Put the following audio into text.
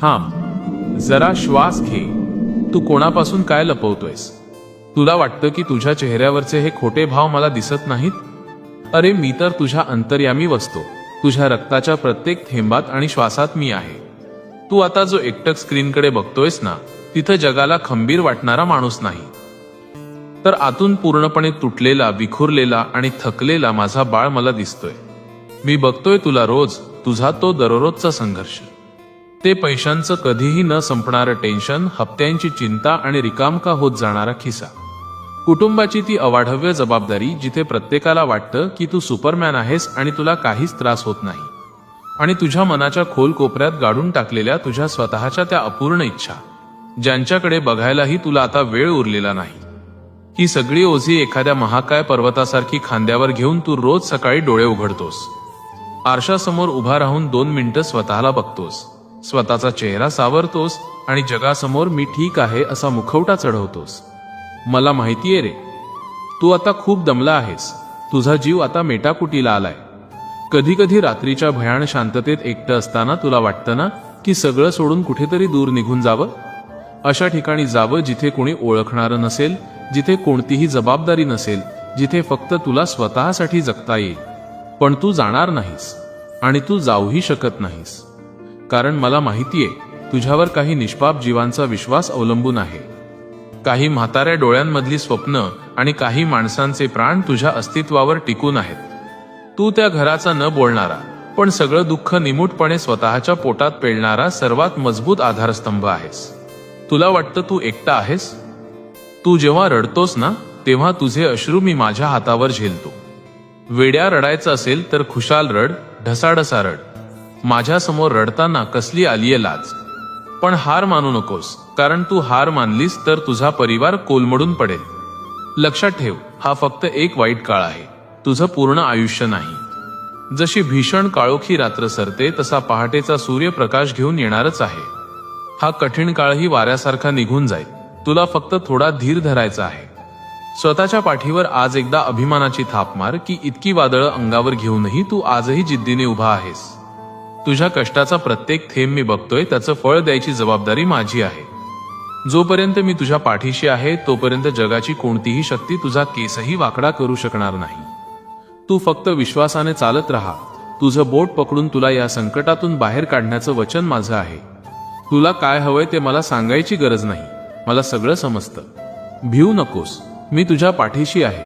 थांब, जरा श्वास घे. तू कोणापासून काय लपवतोयस? तुला वाटतं की तुझ्या चेहऱ्यावरचे हे खोटे भाव मला दिसत नाहीत? अरे मी तर तुझ्या अंतर्यामी वसतो. तुझ्या रक्ताच्या प्रत्येक थेंबात आणि श्वासात मी आहे. तू आता जो एकटक स्क्रीनकडे बघतोयस ना, तिथं जगाला खंबीर वाटणारा माणूस नाही, तर आतून पूर्णपणे तुटलेला, विखुरलेला आणि थकलेला माझा बाळ मला दिसतोय. मी बघतोय तुला रोज, तुझा तो दररोजचा संघर्ष, ते पैशांचं कधीही न संपणारं टेन्शन, हप्त्यांची चिंता आणि रिकाम का होत जाणारा खिसा, कुटुंबाची ती अवाढव्य जबाबदारी जिथे प्रत्येकाला वाटतं की तू सुपरमॅन आहेस आणि तुला काहीच त्रास होत नाही, आणि तुझ्या मनाच्या खोल कोपऱ्यात गाडून टाकलेल्या तुझ्या स्वतःच्या त्या अपूर्ण इच्छा, ज्यांच्याकडे बघायलाही तुला आता वेळ उरलेला नाही. ही सगळी ओझी एखाद्या महाकाय पर्वतासारखी खांद्यावर घेऊन तू रोज सकाळी डोळे उघडतोस, आरशासमोर उभा राहून 2 मिनिटं स्वतःला बघतोस, स्वतःचा चेहरा सावरतोस आणि जगासमोर मी ठीक आहे असा मुखवटा चढवतोस. मला माहितीये रे, तू आता खूप दमला आहेस. तुझा जीव आता मेटाकुटीला आलाय. कधी कधी रात्रीच्या भयान शांततेत एकटं असताना तुला वाटतं ना की सगळं सोडून कुठेतरी दूर निघून जावं, अशा ठिकाणी जावं जिथे कोणी ओळखणारं नसेल, जिथे कोणतीही जबाबदारी नसेल, जिथे फक्त तुला स्वतःसाठी जगता येईल. पण तू जाणार नाहीस आणि तू जाऊही शकत नाहीस, कारण मला माहितीये तुझ्यावर काही निष्पाप जीवांचा विश्वास अवलंबून आहे, काही म्हाताऱ्या डोळ्यांमधली स्वप्न आणि काही माणसांचे प्राण तुझ्या अस्तित्वावर टिकून आहेत. तू त्या घराचा न बोलणारा पण सगळं दुःख निमूटपणे स्वतःच्या पोटात पेलणारा सर्वात मजबूत आधारस्तंभ आहेस. तुला वाटतं तू एकटा आहेस? तू जेव्हा रडतोस ना, तेव्हा तुझे अश्रू मी माझ्या हातावर झेलतो. वेड्या रडायचं असेल तर खुशाल रड, ढसाढसा रड. माझ्यासमोर रडताना कसली आलीये लाज. पण हार मानू नकोस, कारण तू हार मानलीस तर तुझा परिवार कोलमडून पडेल. लक्षात ठेव, हा फक्त एक वाईट काळ आहे, तुझं पूर्ण आयुष्य नाही. जशी भीषण काळोखी रात्र सरते तसा पहाटेचा सूर्यप्रकाश घेऊन येणारच आहे. हा कठीण काळही वाऱ्यासारखा निघून जाईल. तुला फक्त थोडा धीर धरायचा आहे. स्वतःच्या पाठीवर आज एकदा अभिमानाची थाप मार की इतकी वादळं अंगावर घेऊनही तू आजही जिद्दीने उभा आहेस. तुझ्या कष्टाचा प्रत्येक थेंब मी बघतोय, त्याचं फळ द्यायची जबाबदारी माझी आहे. जोपर्यंत मी तुझ्या पाठीशी आहे तोपर्यंत जगाची कोणतीही शक्ती तुझा केसही वाकडा करू शकणार नाही. तू फक्त विश्वासाने चालत राहा. तुझं बोट पकडून तुला या संकटातून बाहेर काढण्याचं वचन माझं आहे. तुला काय हवंय ते मला सांगायची गरज नाही, मला सगळं समजतं. भिवू नकोस, मी तुझ्या पाठीशी आहे.